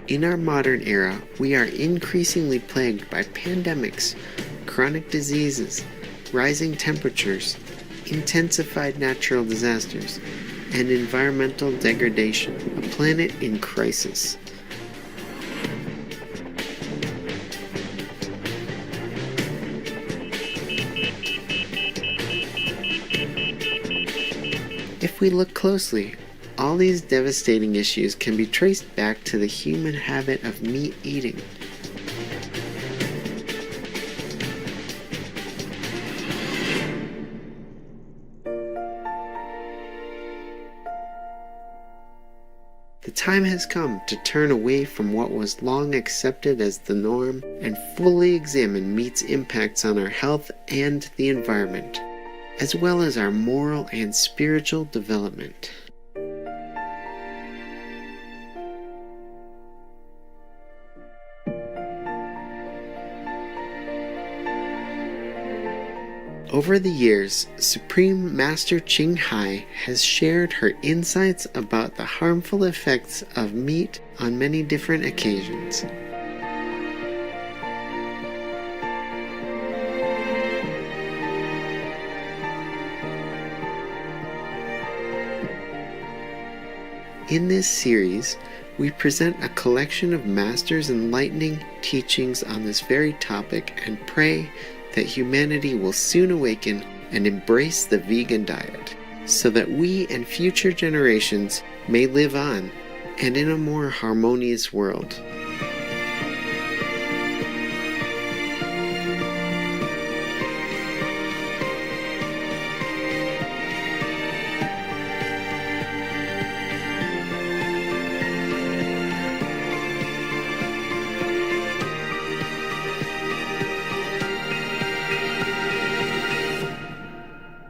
In our modern era, we are increasingly plagued by pandemics, chronic diseases, rising temperatures, intensified natural disasters, and environmental degradation, a planet in crisis. If we look closely, all these devastating issues can be traced back to the human habit of meat eating. The time has come to turn away from what was long accepted as the norm and fully examine meat's impacts on our health and the environment, as well as our moral and spiritual development. Over the years, Supreme Master Ching has shared her insights about the harmful effects of meat on many different occasions. In this series, we present a collection of Master's enlightening teachings on this very topic and pray that humanity will soon awaken and embrace the vegan diet, so that we and future generations may live on and in a more harmonious world.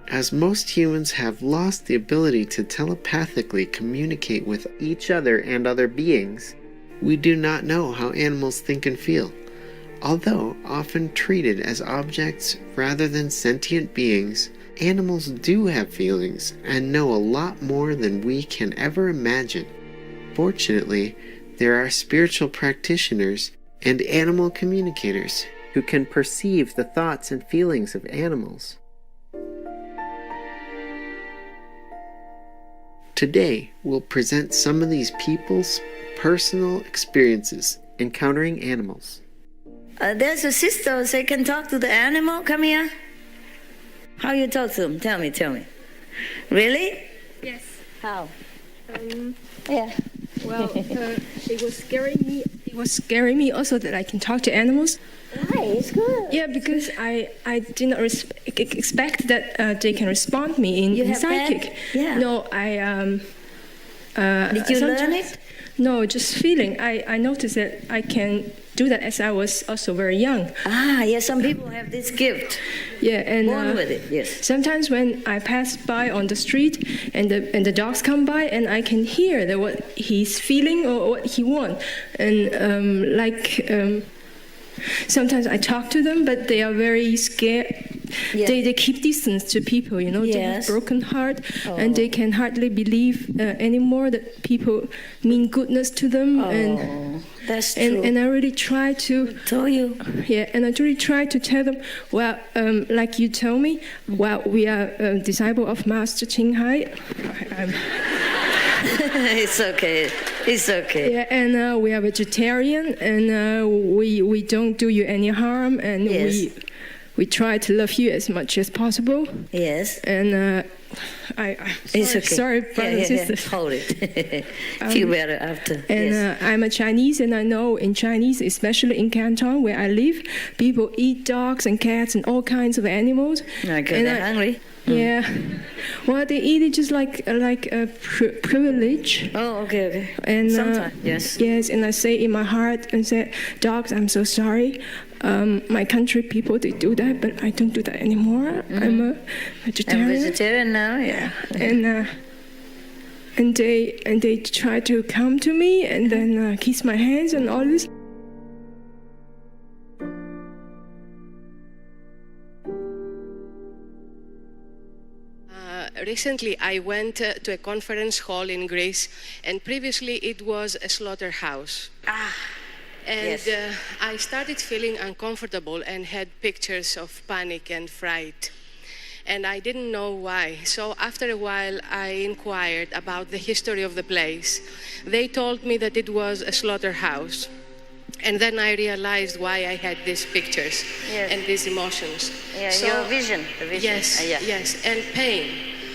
As most humans have lost the ability to telepathically communicate with each other and other beings, we do not know how animals think and feel. Although often treated as objects rather than sentient beings, animals do have feelings and know a lot more than we can ever imagine. Fortunately, there are spiritual practitioners and animal communicators who can perceive the thoughts and feelings of animals. Today, we'll present some of these people's personal experiences encountering animals. There's a sister who say, can talk to the animal. Come here. How you talk to them? Tell me. Really? Yes. How? Yeah. Well, it was scaring me. It was scaring me also that I can talk to animals. Why? It's good. Yeah, because I did not expect that they can respond me You in have psychic. pet? Yeah. No, Did you learn it? No, just feeling. I noticed that I can do that as I was also very young. Yes, some people have this gift. Yeah, and Born with it, yes. sometimes when I pass by on the street and the dogs come by and I can hear that what he's feeling or what he wants, and sometimes I talk to them, but they are very scared. Yeah. They keep distance to people, They have Yes. broken heart, and they can hardly believe anymore that people mean goodness to them. That's true. And I really try to. Told you. Yeah, and I really try to tell them, well, like you tell me, well, we are a disciple of Master Ching. It's okay. It's okay. Yeah, and we are vegetarian, and we don't do you any harm, and Yes. we try to love you as much as possible. Yes. And It's okay. Sorry, brothers and sisters. Hold it. Feel better after. And Yes. I'm a Chinese, and I know in Chinese, especially in Canton where I live, people eat dogs and cats and all kinds of animals. Because And they're hungry. Yeah. Well, they eat it just like a privilege. Oh, okay. And Sometimes, yes. Yes, and I say in my heart and say, dogs, I'm so sorry. My country people, they do that, but I don't do that anymore. I'm a vegetarian. I'm vegetarian now, yeah. And they try to come to me and then kiss my hands and all this. recently I went to a conference hall in Greece, and previously it was a slaughterhouse. And Yes. I started feeling uncomfortable and had pictures of panic and fright. And I didn't know why. So after a while, I inquired about the history of the place. They told me that it was a slaughterhouse. And then I realized why I had these pictures Yes. and these emotions. Yeah, So, your vision, the vision. yes, Yeah. yes, and pain.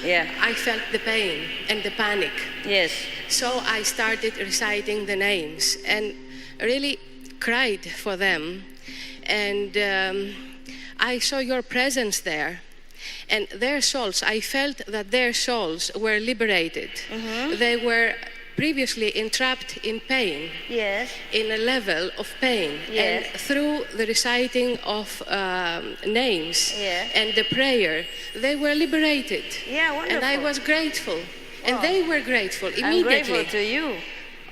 Yeah. I felt the pain and the panic. Yes. So I started reciting the names and really cried for them. And I saw your presence there. And their souls, I felt that their souls were liberated. They were previously entrapped in pain, Yes. in a level of pain. Yes. And through the reciting of names Yeah. and the prayer, they were liberated. Yeah, And I wonderful. was grateful. And Wow. they were grateful I'm immediately. grateful to you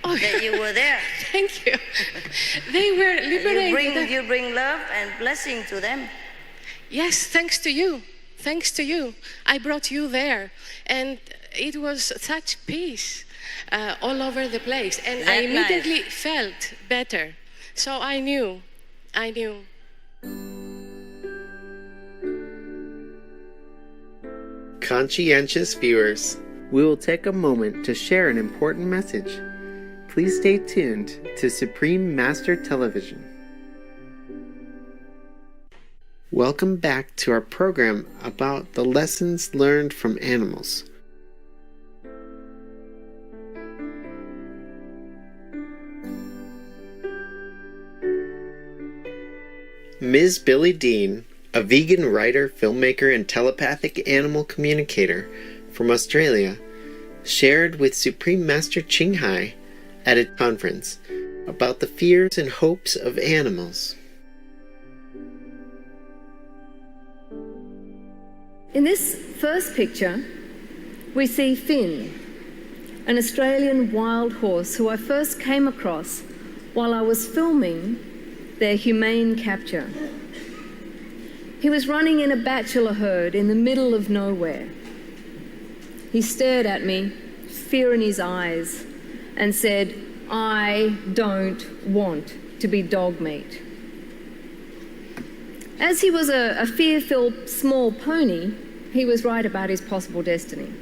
Oh, that you were there. Thank you. They were liberated. You bring love and blessing to them. Yes, thanks to you. Thanks to you. I brought you there. And it was such peace all over the place. And I That immediately felt better. So I knew. Conscientious viewers, we will take a moment to share an important message. Please stay tuned to Supreme Master Television. Welcome back to our program about the lessons learned from animals. Ms. Billie Dean, a vegan writer, filmmaker, and telepathic animal communicator from Australia, shared with Supreme Master Ching at a conference about the fears and hopes of animals. In this first picture, we see Finn, an Australian wild horse who I first came across while I was filming their humane capture. He was running in a bachelor herd in the middle of nowhere. He stared at me, fear in his eyes, and said, "I don't want to be dog meat." As he was a fear-filled small pony, he was right about his possible destiny.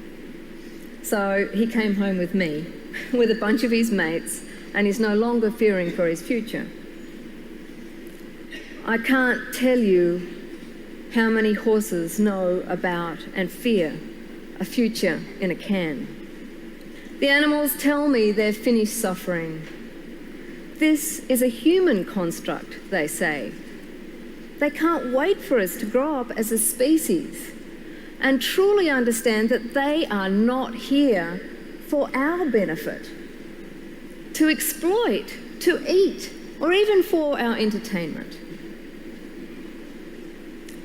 So he came home with me, with a bunch of his mates, and is no longer fearing for his future. I can't tell you how many horses know about and fear a future in a can. The animals tell me they've finished suffering. This is a human construct, they say. They can't wait for us to grow up as a species and truly understand that they are not here for our benefit, to exploit, to eat, or even for our entertainment.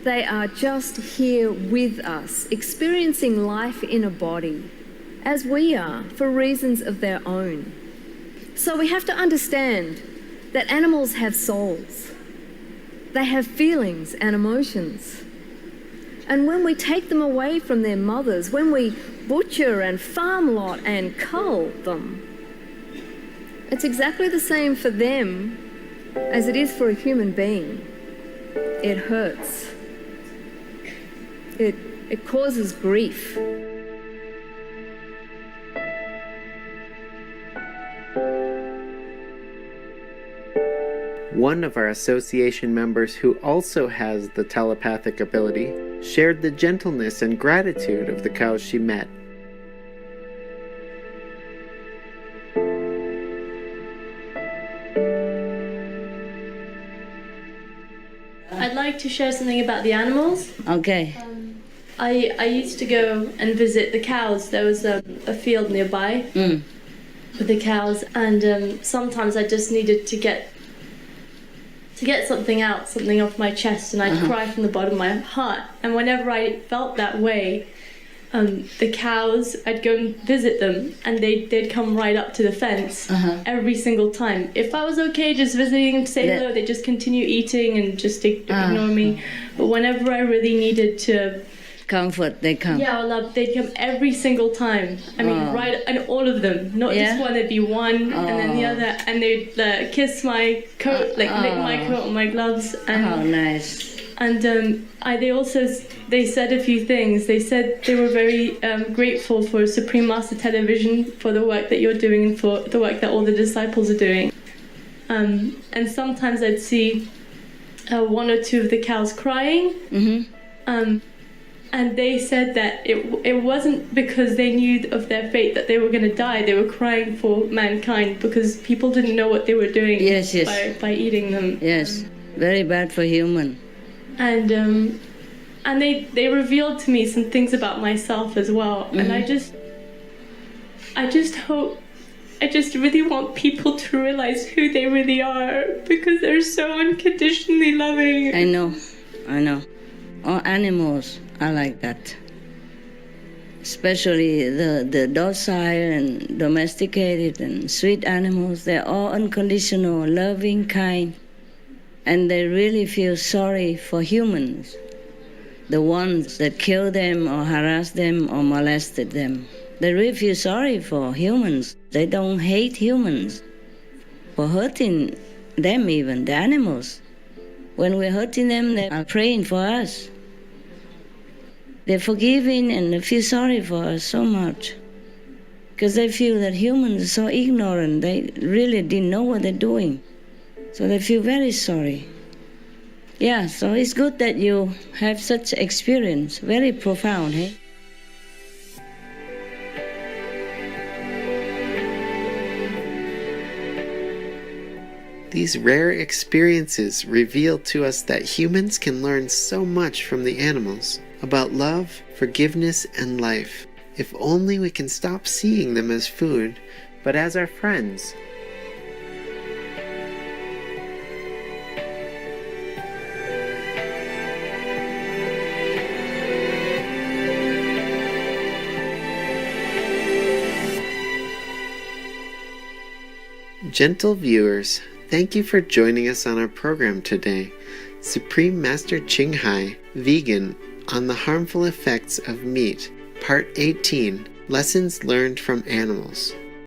They are just here with us, experiencing life in a body, as we are, for reasons of their own. So we have to understand that animals have souls. They have feelings and emotions. And when we take them away from their mothers, when we butcher and farm lot and cull them, it's exactly the same for them as it is for a human being. It hurts. It causes grief. One of our association members who also has the telepathic ability shared the gentleness and gratitude of the cows she met. I'd like to share something about the animals. Okay. I used to go and visit the cows. There was a field nearby with the cows, and sometimes I just needed to get something out, something off my chest, and I'd cry from the bottom of my heart. And whenever I felt that way, the cows, I'd go and visit them, and they'd come right up to the fence every single time. If I was okay just visiting them to say hello, they'd just continue eating and just ignore me. But whenever I really needed to comfort they come. Yeah, love. They'd come every single time. I mean, right, and all of them, not Yeah? just one. It'd be one, and then the other, and they'd kiss my coat, like lick my coat and my gloves, and Oh, nice. and they said a few things. They said they were very grateful for Supreme Master Television for the work that you're doing and for the work that all the disciples are doing. And sometimes I'd see one or two of the cows crying. And they said that it wasn't because they knew of their fate that they were going to die. They were crying for mankind because people didn't know what they were doing Yes. by eating them. Yes, very bad for human. And they revealed to me some things about myself as well. And I just really want people to realize who they really are because they're so unconditionally loving. I know. All animals are like that. Especially the docile and domesticated and sweet animals. They're all unconditional, loving, kind. And they really feel sorry for humans. The ones that kill them or harass them or molested them. They really feel sorry for humans. They don't hate humans for hurting them even, the animals. When we're hurting them, they are praying for us. They're forgiving and they feel sorry for us so much. Because they feel that humans are so ignorant. They really didn't know what they're doing. So they feel very sorry. Yeah, so it's good that you have such experience. Very profound, hey? These rare experiences reveal to us that humans can learn so much from the animals about love, forgiveness, and life, if only we can stop seeing them as food, but as our friends. Gentle viewers, thank you for joining us on our program today. Supreme Master Ching, Vegan, on the Harmful Effects of Meat, Part 18, Lessons Learned from Animals.